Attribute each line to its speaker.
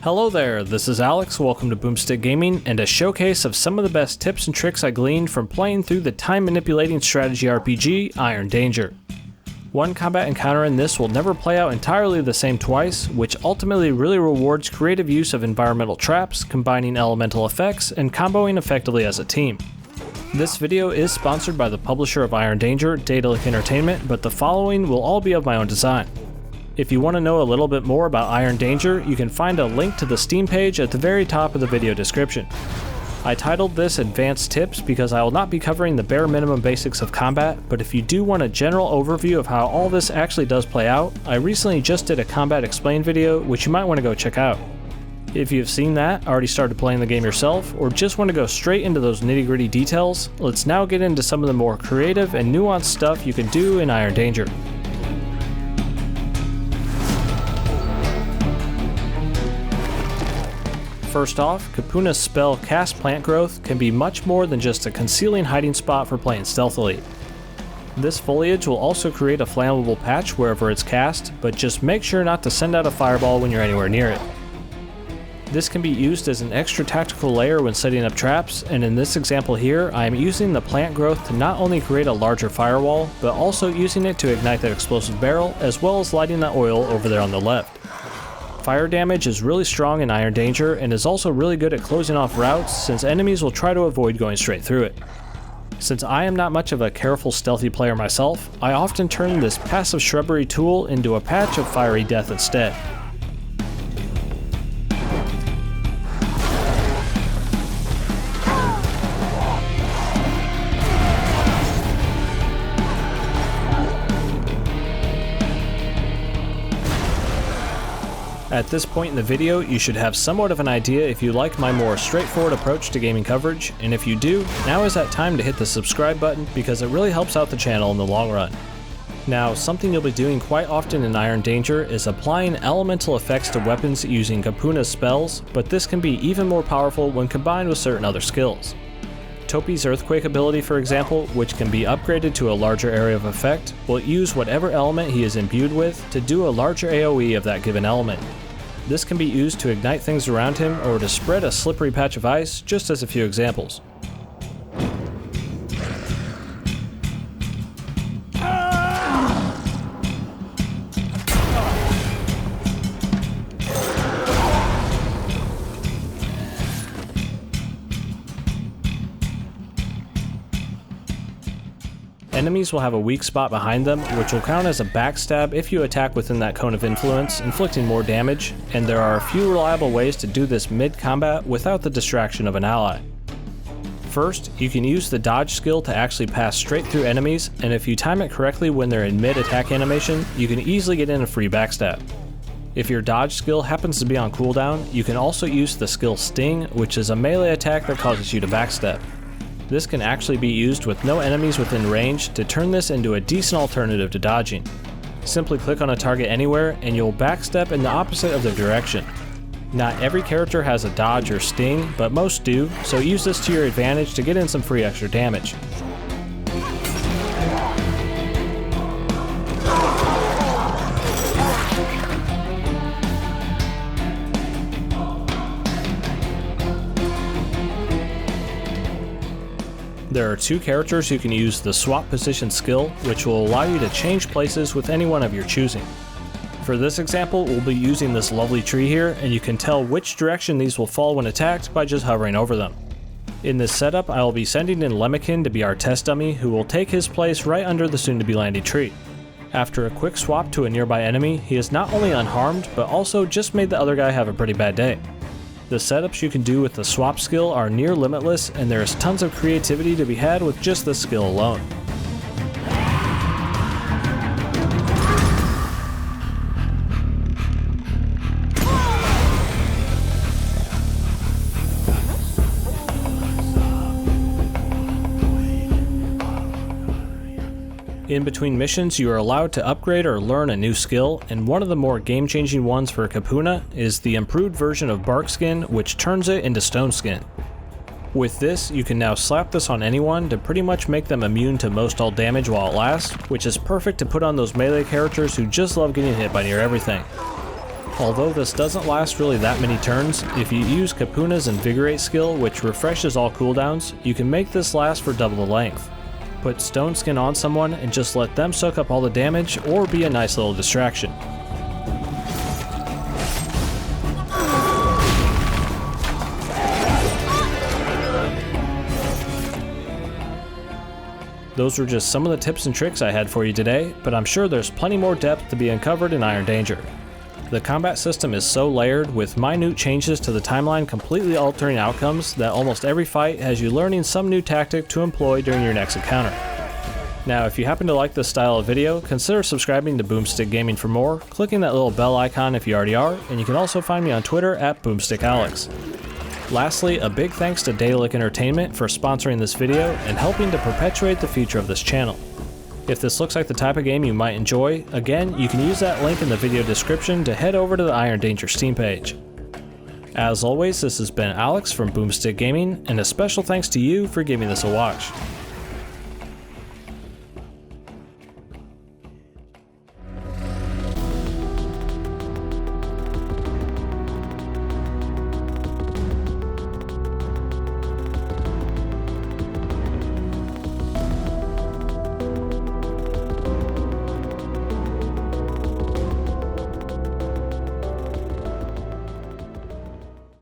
Speaker 1: Hello there, this is Alex, welcome to Boomstick Gaming, and a showcase of some of the best tips and tricks I gleaned from playing through the time-manipulating strategy RPG, Iron Danger. One combat encounter in this will never play out entirely the same twice, which ultimately really rewards creative use of environmental traps, combining elemental effects, and comboing effectively as a team. This video is sponsored by the publisher of Iron Danger, Daedalic Entertainment, but the following will all be of my own design. If you want to know a little bit more about Iron Danger, you can find a link to the Steam page at the very top of the video description. I titled this Advanced Tips because I will not be covering the bare minimum basics of combat, but if you do want a general overview of how all this actually does play out, I recently just did a Combat Explained video which you might want to go check out. If you've seen that, already started playing the game yourself, or just want to go straight into those nitty-gritty details, let's now get into some of the more creative and nuanced stuff you can do in Iron Danger. First off, Capuna's spell Cast Plant Growth can be much more than just a concealing hiding spot for playing stealthily. This foliage will also create a flammable patch wherever it's cast, but just make sure not to send out a fireball when you're anywhere near it. This can be used as an extra tactical layer when setting up traps, and in this example here, I am using the plant growth to not only create a larger firewall, but also using it to ignite that explosive barrel, as well as lighting that oil over there on the left. Fire damage is really strong in Iron Danger and is also really good at closing off routes since enemies will try to avoid going straight through it. Since I am not much of a careful stealthy player myself, I often turn this passive shrubbery tool into a patch of fiery death instead. At this point in the video, you should have somewhat of an idea if you like my more straightforward approach to gaming coverage, and if you do, now is that time to hit the subscribe button because it really helps out the channel in the long run. Now, something you'll be doing quite often in Iron Danger is applying elemental effects to weapons using Capuna's spells, but this can be even more powerful when combined with certain other skills. Topi's Earthquake ability, for example, which can be upgraded to a larger area of effect, will use whatever element he is imbued with to do a larger AoE of that given element. This can be used to ignite things around him or to spread a slippery patch of ice, just as a few examples. Enemies will have a weak spot behind them, which will count as a backstab if you attack within that cone of influence, inflicting more damage, and there are a few reliable ways to do this mid-combat without the distraction of an ally. First, you can use the dodge skill to actually pass straight through enemies, and if you time it correctly when they're in mid-attack animation, you can easily get in a free backstab. If your dodge skill happens to be on cooldown, you can also use the skill Sting, which is a melee attack that causes you to backstep. This can actually be used with no enemies within range to turn this into a decent alternative to dodging. Simply click on a target anywhere and you'll backstep in the opposite of their direction. Not every character has a dodge or sting, but most do, so use this to your advantage to get in some free extra damage. There are two characters who can use the swap position skill, which will allow you to change places with anyone of your choosing. For this example, we'll be using this lovely tree here, and you can tell which direction these will fall when attacked by just hovering over them. In this setup, I will be sending in Lemmikin to be our test dummy, who will take his place right under the soon-to-be landing tree. After a quick swap to a nearby enemy, he is not only unharmed, but also just made the other guy have a pretty bad day. The setups you can do with the swap skill are near limitless, and there is tons of creativity to be had with just this skill alone. In between missions, you are allowed to upgrade or learn a new skill, and one of the more game-changing ones for Capuna is the improved version of Bark Skin, which turns it into Stone Skin. With this, you can now slap this on anyone to pretty much make them immune to most all damage while it lasts, which is perfect to put on those melee characters who just love getting hit by near everything. Although this doesn't last really that many turns, if you use Kapuna's Invigorate skill, which refreshes all cooldowns, you can make this last for double the length. Put Stone Skin on someone and just let them soak up all the damage or be a nice little distraction. Those were just some of the tips and tricks I had for you today, but I'm sure there's plenty more depth to be uncovered in Iron Danger. The combat system is so layered, with minute changes to the timeline completely altering outcomes, that almost every fight has you learning some new tactic to employ during your next encounter. Now, if you happen to like this style of video, consider subscribing to Boomstick Gaming for more, clicking that little bell icon if you already are, and you can also find me on Twitter at BoomstickAlex. Lastly, a big thanks to Daedalic Entertainment for sponsoring this video and helping to perpetuate the future of this channel. If this looks like the type of game you might enjoy, again, you can use that link in the video description to head over to the Iron Danger Steam page. As always, this has been Alex from Boomstick Gaming, and a special thanks to you for giving this a watch.